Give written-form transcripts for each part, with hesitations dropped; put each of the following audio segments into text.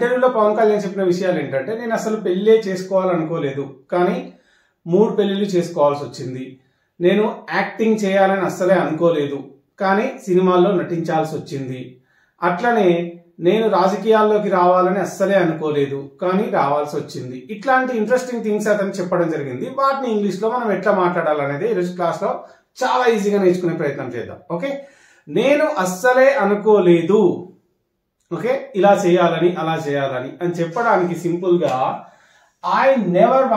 ఇంటర్వ్యూలో పవన్ కళ్యాణ్ చెప్పిన విషయాలు ఏంటంటే, నేను అసలు పెళ్ళే చేసుకోవాలనుకోలేదు, కానీ 3 పెళ్లిళ్ళు చేసుకోవాల్సి వచ్చింది. నేను యాక్టింగ్ చేయాలని అస్సలే అనుకోలేదు, కానీ సినిమాల్లో నటించాల్సి వచ్చింది. అట్లనే నేను రాజకీయాల్లోకి రావాలని అస్సలే అనుకోలేదు, కానీ రావాల్సి వచ్చింది. ఇట్లాంటి ఇంట్రెస్టింగ్ థింగ్స్ అతను చెప్పడం జరిగింది. వాటిని ఇంగ్లీష్లో మనం ఎట్లా మాట్లాడాలనేది ఈరోజు క్లాస్లో చాలా ఈజీగా నేర్చుకునే ప్రయత్నం చేద్దాం. ఓకే, నేను అస్సలే అనుకోలేదు, ఓకే, ఇలా చేయాలని అలా చేయాలని అని చెప్పడానికి సింపుల్గా I never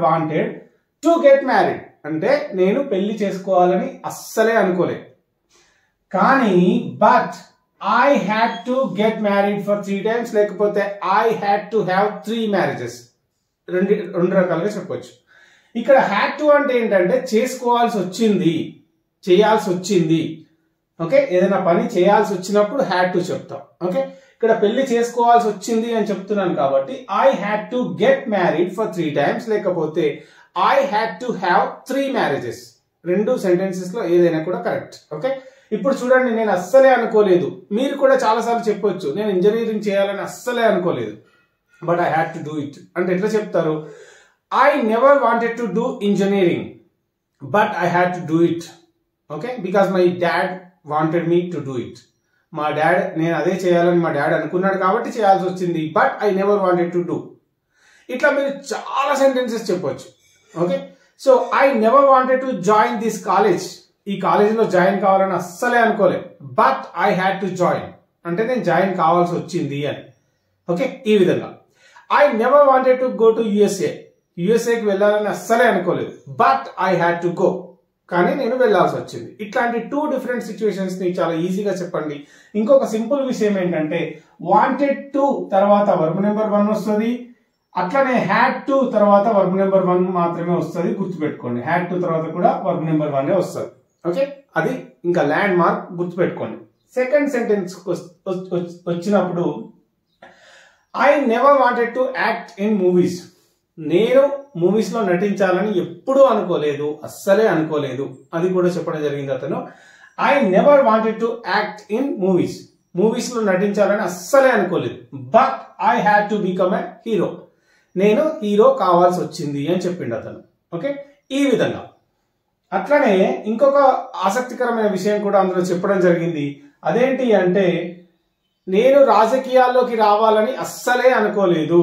wanted to get married అంటే నేను పెళ్లి చేసుకోవాలని అస్సలే అనుకోలేదు, కానీ but I had to get married for 3 times, లేకపోతే I had to have 3 marriages. రెండు రకాలుగా చెప్పొచ్చు. ఇక్కడ హ్యాడ్ టు అంటే ఏంటంటే చేసుకోవాల్సి వచ్చింది, చేయాల్సి వచ్చింది. ఓకే, ఏదైనా పని చేయాల్సి వచ్చినప్పుడు హ్యాడ్ టు చెప్తాం. ఓకే, ఇక్కడ పెళ్లి చేసుకోవాల్సి వచ్చింది అని చెప్తున్నాను కాబట్టి I had to get married for 3 times, లేకపోతే I had to have 3 marriages. 2 sentences లో ఏదైనా కూడా కరెక్ట్. ఓకే, ఇప్పుడు చూడండి, నేను అస్సలే అనుకోలేదు. మీరు కూడా చాలాసార్లు చెప్పొచ్చు, నేను ఇంజనీరింగ్ చేయాలని అస్సలే అనుకోలేదు, but I had to do it అంటే ఎట్లా చెప్తారు? I never wanted to do engineering but I had to do it. Okay, because my dad wanted me to do it. మా డాడ్, నేను అదే చేయాలని మా డాడ్ అనుకున్నాడు కాబట్టి చేయాల్సి వచ్చింది, but I never wanted to do. ఇట్లా మీరు చాలా సెంటెన్సెస్ చెప్పొచ్చు. Okay, so I never wanted to join this college, ఈ కాలేజీలో జాయిన్ కావాలని అస్సలే అనుకోలేదు, but I had to join అంటే నేను జాయిన్ కావాల్సి వచ్చింది అని. ఓకే, ఈ విధంగా I never wanted to go to యుఎస్ఏకి వెళ్ళాలని అస్సలే అనుకోలేదు, but I had to go కానీ నేను వెళ్ళాల్సి వచ్చింది. ఇట్లాంటి 2 different situations ని చాలా ఈజీగా చెప్పండి. ఇంకొక సింపుల్ విషయం ఏంటంటే, వాంటెడ్ టు తర్వాత వర్బ్ నెంబర్ 1 వస్తుంది, అట్లనే హ్యాడ్ టు తర్వాత వర్బ్ నెంబర్ 1 మాత్రమే వస్తుంది. గుర్తుపెట్టుకోండి, హ్యాడ్ టు తర్వాత కూడా వర్బ్ నెంబర్ 1 వస్తుంది. ఓకే, అది ఇంకా ల్యాండ్ మార్క్, గుర్తుపెట్టుకోండి. సెకండ్ సెంటెన్స్ వచ్చినప్పుడు I never wanted to act in movies, నేను మూవీస్ లో నటించాలని ఎప్పుడూ అనుకోలేదు, అస్సలే అనుకోలేదు. అది కూడా చెప్పడం జరిగింది అతను. I never wanted to act in movies లో నటించాలని అస్సలే అనుకోలేదు, but I had to become a hero, నేను హీరో కావాల్సి వచ్చింది అని చెప్పిండు అతను. ఓకే, ఈ విధంగా. అట్లనే ఇంకొక ఆసక్తికరమైన విషయం కూడా అందులో చెప్పడం జరిగింది. అదేంటి అంటే, నేను రాజకీయాల్లోకి రావాలని అస్సలే అనుకోలేదు,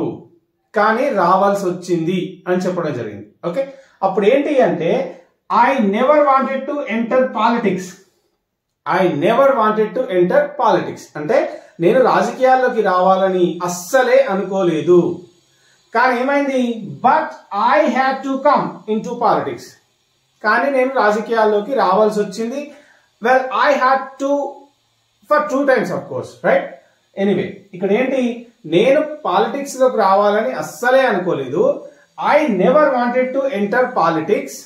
కానీ రావాల్సి వచ్చింది అని చెప్పడం జరిగింది. ఓకే, అప్పుడు ఏంటి అంటే, I never wanted to enter politics అంటే నేను రాజకీయాల్లోకి రావాలని అస్సలే అనుకోలేదు, కానీ ఏమైంది? But I had to come in to politics, కానీ నేను రాజకీయాల్లోకి రావాల్సి వచ్చింది. Well, I had to for 2 times of course, right? Anyway, ఇక్కడ ఏంటి, నేను పాలిటిక్స్ లోకి రావాలని అస్సలే అనుకోలేదు, I never wanted to enter politics,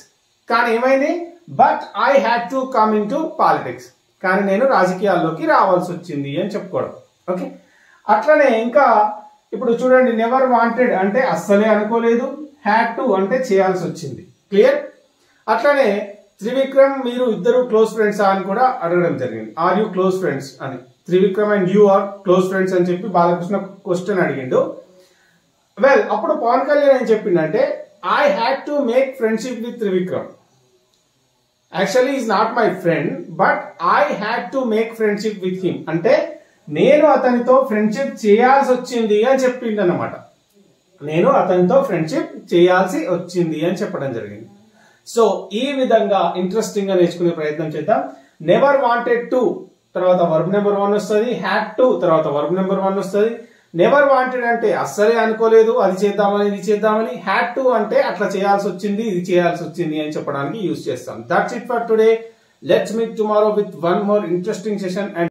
కానీ ఏమైంది? But I had to come in to politics, కానీ నేను రాజకీయాల్లోకి రావాల్సి వచ్చింది అని చెప్పుకోవడం. ఓకే, అట్లనే ఇంకా ఇప్పుడు చూడండి, నెవర్ వాంటెడ్ అంటే అస్సలే అనుకోలేదు, హ్యాడ్ టు అంటే చేయాల్సి వచ్చింది. క్లియర్? అట్లనే త్రివిక్రమ్, మీరు ఇద్దరు క్లోజ్ ఫ్రెండ్స్ అని కూడా అడగడం జరిగింది. ఆర్ యూ క్లోజ్ ఫ్రెండ్స్ అని. Trivikram and you are close friends అని చెప్పి బాలకృష్ణ క్వశ్చన్ అడిగిండు. వెల్, అప్పుడు పవన్ కళ్యాణ్ ఏం చెప్పిండంటే, I had to make friendship with Trivikram. Actually is not my friend, but I had to make friendship with him అంటే నేను అతనితో ఫ్రెండ్షిప్ చేయాల్సి వచ్చింది అని చెప్పిండు అనమాట. నేను అతనితో ఫ్రెండ్షిప్ చేయాల్సి వచ్చింది అని చెప్పడం జరిగింది. సో ఈ విధంగా ఇంట్రెస్టింగ్ గా నేర్చుకునే ప్రయత్నం చేద్దాం. నెవర్ వాంటెడ్ టు తర్వాత వర్బ్ నెంబర్ 1 వస్తుంది, హ్యాడ్ టు తర్వాత వర్బ్ నెంబర్ 1 వస్తుంది. నెవర్ వాంటెడ్ అంటే అస్సలే అనుకోలేదు, అది చేద్దామని ఇది చేద్దామని. హ్యాడ్ టు అంటే అట్లా చేయాల్సి వచ్చింది, ఇది చేయాల్సి వచ్చింది అని చెప్పడానికి యూజ్ చేస్తాం. That's it for today. Let's meet tomorrow with one more interesting session.